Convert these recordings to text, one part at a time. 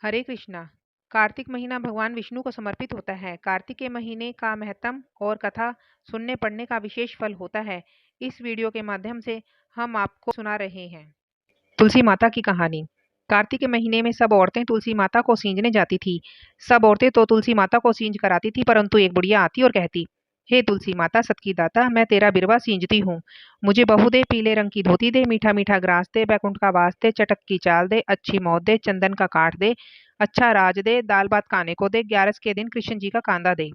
हरे कृष्णा। कार्तिक महीना भगवान विष्णु को समर्पित होता है। कार्तिक के महीने का महत्म और कथा सुनने पढ़ने का विशेष फल होता है। इस वीडियो के माध्यम से हम आपको सुना रहे हैं तुलसी माता की कहानी। कार्तिक के महीने में सब औरतें तुलसी माता को सींचने जाती थी। सब औरतें तो तुलसी माता को सींच कर आती थी, परंतु एक बुढ़िया आती और कहती, हे तुलसी माता सत की दाता, मैं तेरा बिरवा सींचती हूँ। मुझे बहू दे, पीले रंग की धोती दे, मीठा मीठा ग्रास दे, बैकुंठ का वास दे, चटक की चाल दे, अच्छी मौत दे, चंदन का काठ दे, अच्छा राज दे, दाल भात खाने को दे, 11 के दिन कृष्ण जी का कांदा दे।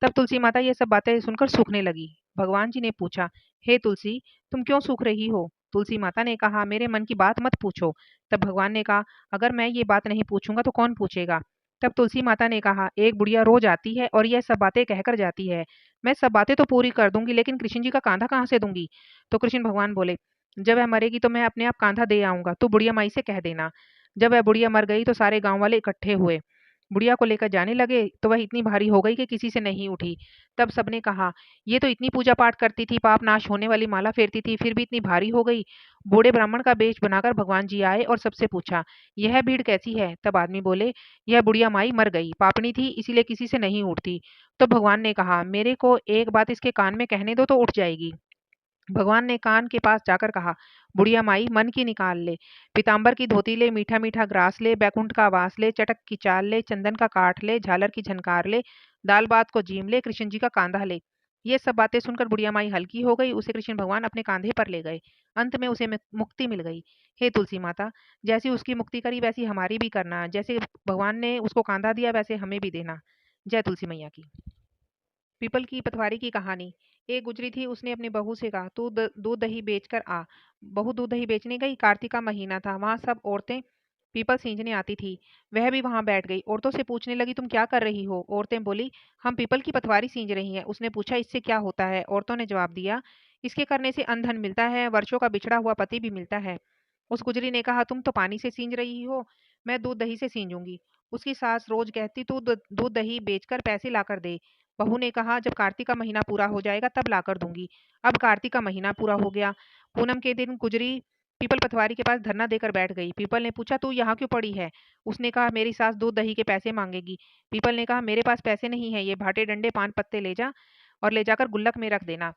तब तुलसी माता ये सब बातें सुनकर सूखने लगी। भगवान जी ने पूछा, हे तुलसी, तुम क्यों सूख रही हो? तुलसी माता ने कहा, मेरे मन की बात मत पूछो। तब भगवान ने कहा, अगर मैं ये बात नहीं पूछूंगा तो कौन पूछेगा? तब तुलसी माता ने कहा, एक बुढ़िया रोज आती है और यह सब बातें कहकर जाती है। मैं सब बातें तो पूरी कर दूंगी, लेकिन कृष्ण जी का कांधा कहाँ से दूंगी? तो कृष्ण भगवान बोले, जब वह मरेगी तो मैं अपने आप कांधा दे आऊंगा, तू बुढ़िया माई से कह देना। जब वह बुढ़िया मर गई तो सारे गांव वाले इकट्ठे हुए। बुढ़िया को लेकर जाने लगे तो वह इतनी भारी हो गई कि किसी से नहीं उठी। तब सबने कहा, ये तो इतनी पूजा पाठ करती थी, पाप नाश होने वाली माला फेरती थी, फिर भी इतनी भारी हो गई। बूढ़े ब्राह्मण का वेश बनाकर भगवान जी आए और सबसे पूछा, यह भीड़ कैसी है? तब आदमी बोले, यह बुढ़िया माई मर गई, पापनी थी, इसीलिए किसी से नहीं उठती। तो भगवान ने कहा, मेरे को एक बात इसके कान में कहने दो तो उठ जाएगी। भगवान ने कान के पास जाकर कहा, बुढ़िया माई मन की निकाल ले, पीताम्बर की धोती ले, मीठा मीठा ग्रास ले, बैकुंठ का वास ले, चटक की चाल ले, चंदन का काठ ले, झालर की झनकार ले, दाल बात को जीम ले, कृष्ण जी का कांधा ले। ये सब बातें सुनकर बुढ़िया माई हल्की हो गई। उसे कृष्ण भगवान अपने कांधे पर ले गए। अंत में उसे मुक्ति मिल गई। हे तुलसी माता, जैसी उसकी मुक्ति करी वैसी हमारी भी करना। जैसे भगवान ने उसको कांधा दिया वैसे हमें भी देना। जय तुलसी मैया की। पीपल की पतवारी की कहानी। एक गुजरी थी, उसने अपनी बहू से कहा, तू दूध दही बेचकर आ। बहू दूध दही बेचने गई। कार्तिक का महीना था, वहां सब औरतें पीपल सींचने आती थी। वह भी वहां बैठ गई। औरतों से पूछने लगी, तुम क्या कर रही हो? औरतें बोली, हम पीपल की पतवारी सींच रही हैं। उसने पूछा, इससे क्या होता है? औरतों ने जवाब दिया, इसके करने से अन्न धन मिलता है, वर्षों का बिछड़ा हुआ पति भी मिलता है। उस गुजरी ने कहा, तुम तो पानी से सींच रही हो, मैं दूध दही से सींचूंगी। उसकी सास रोज कहती, तू दूध दही बेचकर पैसे लाकर दे। बहू ने कहा, जब कार्तिक का महीना पूरा हो जाएगा तब लाकर दूंगी। अब कार्तिक का महीना पूरा हो गया। पूनम के दिन गुजरी पीपल पतवारी के पास धरना देकर बैठ गई। पीपल ने पूछा, तू यहाँ क्यों पड़ी है? उसने कहा, मेरी सास दूध दही के पैसे मांगेगी। पीपल ने कहा, मेरे पास पैसे नहीं है, ये भाटे डंडे पान पत्ते ले जा और ले जाकर गुल्लक में रख देना।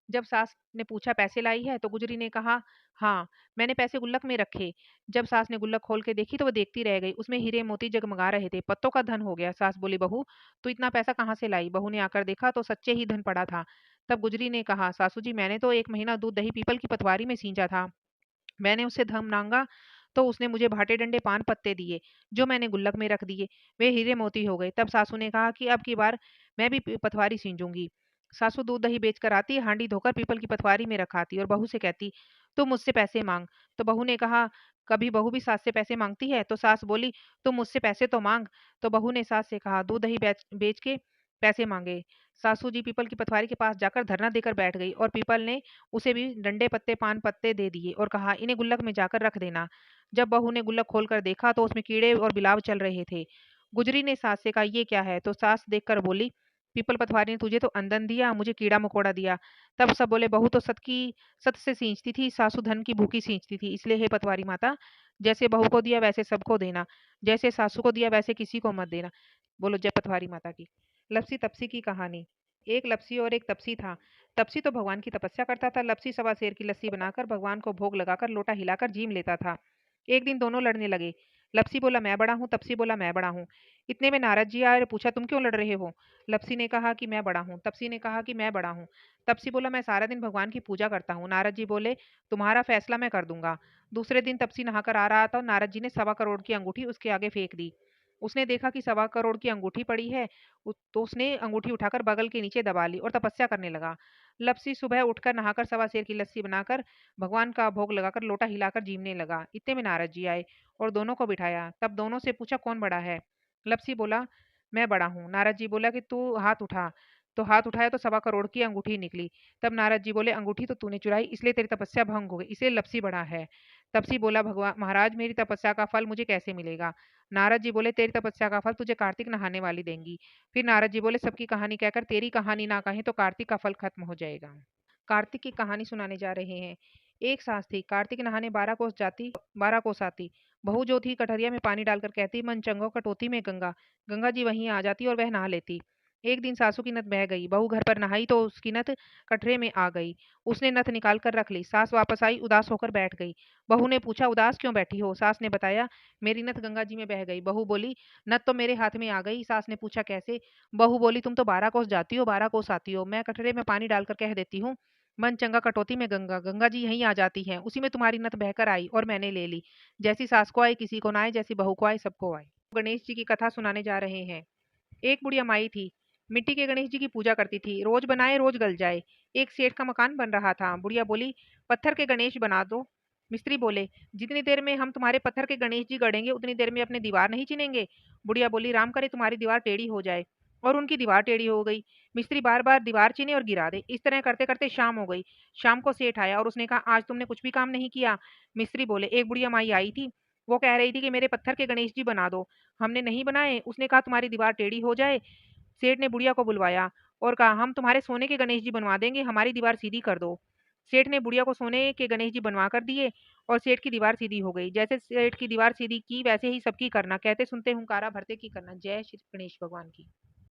जब सास ने पूछा, पैसे लाई है? तो गुजरी ने कहा, हाँ, मैंने पैसे गुल्लक में रखे। जब सास ने गुल्लक खोल के देखी तो वो देखती रह गई। उसमें हीरे मोती जगमगा रहे थे। पत्तों का धन हो गया। सास बोली, बहू, तो इतना पैसा कहाँ से लाई? बहू ने आकर देखा तो सच्चे ही धन पड़ा था। तब गुजरी ने कहा, सासू जी, मैंने तो एक महीना दूध दही पीपल की पतवारी में सींचा था। मैंने उससे धन मांगा तो उसने मुझे भाटे डंडे पान पत्ते दिए, जो मैंने गुल्लक में रख दिए। वे हीरे मोती हो गए। तब सासू ने कहा कि अब की बार मैं भी पतवारी सींचूंगी। सासू दूध दही बेचकर आती, हांडी धोकर पीपल की पतवारी में रखाती और बहू से कहती, तुम मुझसे पैसे मांग। तो बहू ने कहा, कभी बहू भी सास से पैसे मांगती है? तो सास बोली, तुम मुझसे पैसे तो मांग। तो बहू ने सास से कहा, दूध दही बेच बेच के पैसे मांगे। सासू जी पीपल की पतवारी के पास जाकर धरना देकर बैठ गई और पीपल ने उसे भी डंडे पत्ते पान पत्ते दे दिए और कहा, इन्हें गुल्लक में जाकर रख देना। जब बहू ने गुल्लक खोलकर देखा तो उसमें कीड़े और बिलाव चल रहे थे। गुजरी ने सास से कहा, ये क्या है? तो सास देखकर बोली, पीपल पतवारी ने तुझे तो अंदन दिया, मुझे कीड़ा मकोड़ा दिया। तब सब बोले, बहू तो सत से सींचती थी, सासू धन की भूखी सींचती थी। इसलिए हे पतवारी माता, जैसे बहू को दिया वैसे सबको देना, जैसे सासू को दिया वैसे किसी को मत देना। बोलो जय पतवारी माता की। लपसी तपसी की कहानी। एक लपसी और एक तपसी था। तपसी तो भगवान की तपस्या करता था। लपसी सवा सेर की लस्सी बनाकर भगवान को भोग लगाकर लोटा हिलाकर जीम लेता था। एक दिन दोनों लड़ने लगे। लपसी बोला, मैं बड़ा हूँ। तपसी बोला, मैं बड़ा हूँ। इतने में नारद जी आए और पूछा, तुम क्यों लड़ रहे हो? लपसी ने कहा कि मैं बड़ा हूँ। तपसी ने कहा कि मैं बड़ा हूँ। तपसी बोला, मैं सारा दिन भगवान की पूजा करता हूँ। नारद जी बोले, तुम्हारा फैसला मैं कर दूंगा। दूसरे दिन तपसी नहाकर आ रहा था और नारद जी ने 1.25 करोड़ की अंगूठी उसके आगे फेंक दी। उसने देखा कि 1.25 करोड़ की अंगूठी पड़ी है। तो उसने अंगूठी उठाकर बगल के नीचे दबा ली और तपस्या करने लगा। लपसी सुबह उठकर नहाकर सवा सेर की लस्सी बनाकर भगवान का भोग लगाकर लोटा हिलाकर जीमने लगा। इतने में नारद जी आए और दोनों को बिठाया। तब दोनों से पूछा, कौन बड़ा है? लपसी बोला, मैं बड़ा हूँ। नारद जी बोला कि तू हाथ उठा। तो हाथ उठाया तो 1.25 करोड़ की अंगूठी निकली। तब नारद जी बोले, अंगूठी तो तूने चुराई, इसलिए तेरी तपस्या भंग हो गई, इसलिए लपसी बड़ा है। तपसी बोला, भगवान महाराज, मेरी तपस्या का फल मुझे कैसे मिलेगा? नारद जी बोले, तेरी तपस्या का फल तुझे कार्तिक नहाने वाली देंगी। फिर नारद जी बोले, सबकी कहानी कहकर तेरी कहानी ना कहें तो कार्तिक का फल खत्म हो जाएगा। कार्तिक की कहानी सुनाने जा रहे हैं। एक सास थी, कार्तिक नहाने 12 कोस जाती, 12 कोस आती। बहू जो थी कटरिया में पानी डालकर कहती, मन चंगो कटौती में गंगा। गंगा जी वहीं आ जाती और वह नहा लेती। एक दिन सासू की नथ बह गई। बहू घर पर नहाई तो उसकी नथ कटरे में आ गई। उसने नथ निकाल कर रख ली। सास वापस आई, उदास होकर बैठ गई। बहू ने पूछा, उदास क्यों बैठी हो? सास ने बताया, मेरी नथ गंगा जी में बह गई। बहू बोली, नथ तो मेरे हाथ में आ गई। सास ने पूछा, कैसे? बहू बोली, तुम तो 12 कोस जाती हो, 12 कोस आती हो। मैं कटरे में पानी डालकर कह देती हूँ, मन चंगा कटौती में गंगा। गंगा जी यहीं आ जाती हैं। उसी में तुम्हारी नथ बहकर आई और मैंने ले ली। जैसी सास को आई किसी को ना आए, जैसी बहू को आई सबको आए। गणेश जी की कथा सुनाने जा रहे हैं। एक बुढ़िया माई थी। मिट्टी के गणेश जी की पूजा करती थी। रोज बनाए रोज गल जाए। एक सेठ का मकान बन रहा था। बुढ़िया बोली, पत्थर के गणेश बना दो। मिस्त्री बोले, जितनी देर में हम तुम्हारे पत्थर के गणेश जी गढ़ेंगे उतनी देर में अपनी दीवार नहीं चिनेंगे। बुढ़िया बोली, राम करे तुम्हारी दीवार टेढ़ी हो जाए। और उनकी दीवार टेढ़ी हो गई। मिस्त्री बार बार दीवार चीने और गिरा दे। इस तरह करते करते शाम हो गई। शाम को सेठ आया और उसने कहा, आज तुमने कुछ भी काम नहीं किया। मिस्त्री बोले, एक बुढ़िया माई आई थी। वो कह रही थी कि मेरे पत्थर के गणेश जी बना दो। हमने नहीं बनाए। उसने कहा तुम्हारी दीवार टेढ़ी हो जाए। सेठ ने बुढ़िया को बुलवाया और कहा, हम तुम्हारे सोने के गणेश जी बनवा देंगे, हमारी दीवार सीधी कर दो। सेठ ने बुढ़िया को सोने के गणेश जी बनवा कर दिए और सेठ की दीवार सीधी हो गई। जैसे सेठ की दीवार सीधी की वैसे ही सबकी करना। कहते सुनते हुंकारा भरते की करना। जय श्री गणेश भगवान की।